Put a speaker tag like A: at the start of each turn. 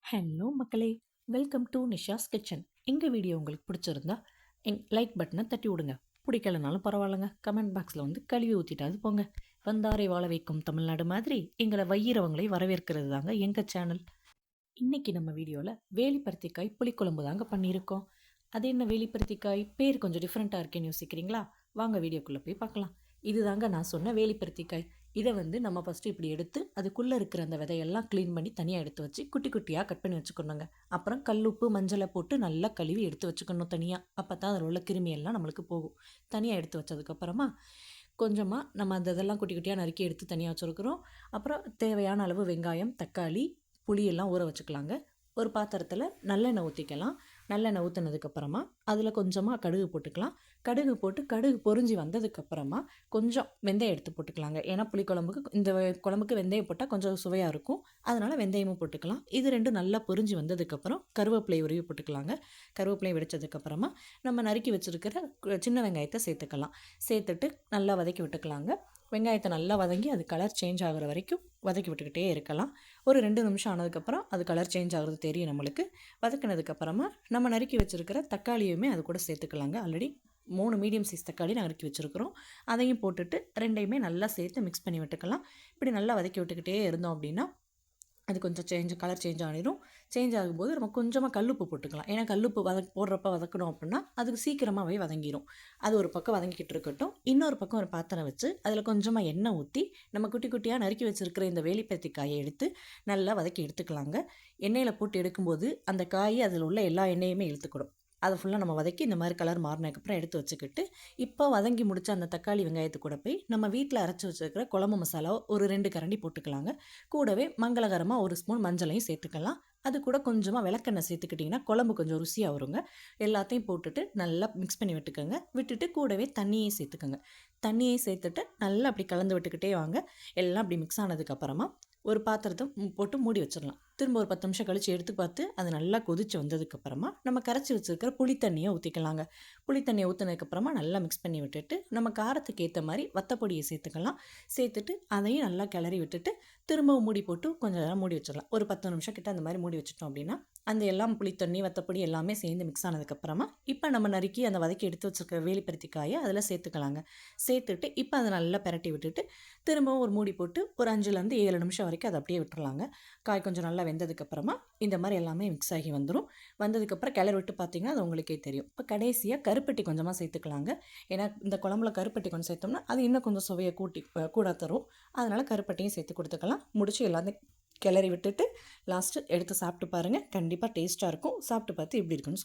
A: Hello மக்களே, welcome to Nisha's kitchen. எங்கள் video உங்களுக்கு பிடிச்சிருந்தா லைக் பட்டனை தட்டி விடுங்க. பிடிக்கலனாலும் பரவாயில்லைங்க, கமெண்ட் பாக்ஸில் வந்து கழுவி ஊற்றிட்டாது போங்க. வந்தாரை வாழ வைக்கும் தமிழ்நாடு மாதிரி எங்களை வையிறவங்களை வரவேற்கிறது தாங்க எங்கள் சேனல். இன்றைக்கி நம்ம வீடியோவில் வேலிப்பருத்திக்காய் புளிக்குழம்பு தாங்க பண்ணியிருக்கோம். அது என்ன வேலிப்பருத்திக்காய் பேர் கொஞ்சம் டிஃப்ரெண்ட்டாக இருக்கேன்னு யோசிக்கிறீங்களா? வாங்க வீடியோக்குள்ளே போய் பார்க்கலாம். இது தாங்க நான் சொன்ன வேலிப்பருத்திக்காய். இதை வந்து நம்ம ஃபஸ்ட்டு இப்படி எடுத்து அதுக்குள்ளே இருக்கிற அந்த விதையெல்லாம் க்ளீன் பண்ணி தனியாக எடுத்து வச்சு குட்டி குட்டியாக கட் பண்ணி வச்சுக்கணுங்க. அப்புறம் கல்லுப்பு மஞ்சளை போட்டு நல்லா கழுவி எடுத்து வச்சுக்கணும் தனியாக. அப்போ தான் அதில் உள்ள கிருமியெல்லாம் நம்மளுக்கு போகும். தனியாக எடுத்து வச்சதுக்கப்புறமா கொஞ்சமாக நம்ம அந்த இதெல்லாம் குட்டி குட்டியாக நறுக்கி எடுத்து தனியாக வச்சுருக்குறோம். அப்புறம் தேவையான அளவு வெங்காயம், தக்காளி, புளியெல்லாம் ஊற வச்சுக்கலாங்க. ஒரு பாத்திரத்தில் நல்லெண்ணெய் ஊற்றிக்கலாம். நல்லெண்ணெய் ஊற்றினதுக்கப்புறமா அதில் கொஞ்சமாக கடுகு போட்டுக்கலாம். கடுகு போட்டு கடுகு பொரிஞ்சு வந்ததுக்கப்புறமா கொஞ்சம் வெந்தயம் எடுத்து போட்டுக்கலாங்க. ஏன்னா புளிக்குழம்புக்கு இந்த குழம்புக்கு வெந்தயம் போட்டால் கொஞ்சம் சுவையாக இருக்கும். அதனால் வெந்தயமும் போட்டுக்கலாம். இது ரெண்டும் நல்லா பொரிஞ்சு வந்ததுக்கப்புறம் கருவேப்பிலை உருவி போட்டுக்கலாங்க. கருவேப்பிலை வெடித்ததுக்கப்புறமா நம்ம நறுக்கி வச்சுருக்கிற சின்ன வெங்காயத்தை சேர்த்துக்கலாம். சேர்த்துட்டு நல்லா வதக்கி விட்டுக்கலாங்க. வெங்காயத்தை நல்லா வதங்கி அது கலர் சேஞ்ச் ஆகிற வரைக்கும் வதக்கி விட்டுக்கிட்டே இருக்கலாம். ஒரு 2 நிமிஷம் ஆனதுக்கப்புறம் அது கலர் சேஞ்ச் ஆகிறது தெரியும் நம்மளுக்கு. வதக்கினதுக்கப்புறமா நம்ம நறுக்கி வச்சுருக்கிற தக்காளியுமே அது கூட சேர்த்துக்கலாங்க. ஆல்ரெடி 3 மீடியம் சைஸ் தக்காளி நறுக்கி வச்சுருக்கிறோம். அதையும் போட்டுட்டு ரெண்டையுமே நல்லா சேர்த்து மிக்ஸ் பண்ணி விட்டுக்கலாம். இப்படி நல்லா வதக்கி விட்டுக்கிட்டே இருந்தோம் அப்படின்னா அது கொஞ்சம் கலர் சேஞ்ச் ஆகிடும். சேஞ்ச் ஆகும்போது நம்ம கொஞ்சமாக கல்லுப்பு போட்டுக்கலாம். ஏன்னா கல்லுப்பு போடுறப்ப வதக்கணும் அப்படின்னா அதுக்கு சீக்கிரமாகவே வதங்கிடும். அது ஒரு பக்கம் வதங்கிக்கிட்டு இருக்கட்டும். இன்னொரு பக்கம் ஒரு பாத்திரம் வச்சு அதில் கொஞ்சமாக எண்ணெய் ஊற்றி நம்ம குட்டி குட்டியாக நறுக்கி வச்சுருக்கிற இந்த வேலிப்பருத்திக்காயை எடுத்து நல்லா வதக்கி எடுத்துக்கலாங்க. எண்ணெயில் போட்டு எடுக்கும்போது அந்த காய் அதில் உள்ள எல்லா எண்ணெயுமே இழுத்துக்கிடும். அதை ஃபுல்லாக நம்ம வதக்கி இந்த மாதிரி கலர் மாறினதுக்கப்புறம் எடுத்து வச்சுக்கிட்டு இப்போ வதங்கி முடிச்ச அந்த தக்காளி வெங்காயத்து கூட போய் நம்ம வீட்டில் அரைச்சி வச்சுருக்கிற குழம்பு மசாலா ஒரு 2 கரண்டி போட்டுக்கலாங்க. கூடவே மங்களகரமாக 1 ஸ்பூன் மஞ்சளையும் சேர்த்துக்கலாம். அது கூட கொஞ்சமாக விளக்கெண்ணெய் சேர்த்துக்கிட்டிங்கன்னா குழம்பு கொஞ்சம் ருசியாக வருங்க. எல்லாத்தையும் போட்டுட்டு நல்லா மிக்ஸ் பண்ணி விட்டுக்கோங்க. விட்டுட்டு கூடவே தண்ணியை சேர்த்துக்கோங்க. தண்ணியை சேர்த்துட்டு நல்லா அப்படி கலந்து விட்டுக்கிட்டே வாங்க. எல்லாம் அப்படி மிக்ஸ் ஆனதுக்கப்புறமா ஒரு பாத்திரத்தை போட்டு மூடி வச்சிடலாம். திரும்ப ஒரு 10 நிமிஷம் கழித்து எடுத்து பார்த்து அது நல்லா கொதித்து வந்ததுக்கப்புறமா நம்ம கரைச்சி வச்சுருக்கிற புளித்தண்ணியை ஊற்றிக்கலாங்க. புளித்தண்ணியை ஊற்றினதுக்கப்புறமா நல்லா மிக்ஸ் பண்ணி விட்டுட்டு நம்ம காரத்துக்கு ஏற்ற மாதிரி வத்தப்பொடியை சேர்த்துக்கலாம். சேர்த்துட்டு அதையும் நல்லா கிளறி விட்டுட்டு திரும்பவும் மூடி போட்டு கொஞ்சம் நேரம் மூடி வச்சிடலாம். ஒரு 10 நிமிஷம் கிட்ட அந்த மாதிரி மூடி வச்சுட்டோம் அப்படின்னா அந்த எல்லாம் புளித்தண்ணி வத்தப்பொடி எல்லாமே சேர்ந்து மிக்ஸ் ஆனதுக்கப்புறமா இப்போ நம்ம நறுக்கி அந்த வதக்கி எடுத்து வச்சுருக்க வேலிப்பருத்திக்காயை அதில் சேர்த்துக்கலாங்க. சேர்த்துட்டு இப்போ அதை நல்லா பிரட்டி விட்டுட்டு திரும்பவும் ஒரு மூடி போட்டு ஒரு 5லேருந்து 7 நிமிஷம் வரைக்கும் அதை அப்படியே விட்டுறலாங்க. காய் கொஞ்சம் நல்லா வெந்ததுக்கப்புறமா இந்த மாதிரி எல்லாமே மிக்ஸ் ஆகி வந்துடும். வந்ததுக்கப்புறம் கிளறி விட்டு பார்த்திங்கன்னா அது உங்களுக்கே தெரியும். இப்போ கடைசியாக கருப்பட்டி கொஞ்சமாக சேர்த்துக்கலாங்க. ஏன்னா இந்த குழம்புல கருப்பட்டி கொஞ்சம் சேர்த்தோம்னா அது இன்னும் கொஞ்சம் சுவையை கூட தரும். அதனால் கருப்பட்டியும் சேர்த்து கொடுத்துக்கலாம். முடிச்சு எல்லாத்தையும் கிளறி விட்டுட்டு லாஸ்ட்டு எடுத்து சாப்பிட்டு பாருங்கள். கண்டிப்பாக டேஸ்ட்டாக இருக்கும். சாப்பிட்டு பார்த்து எப்படி இருக்குன்னு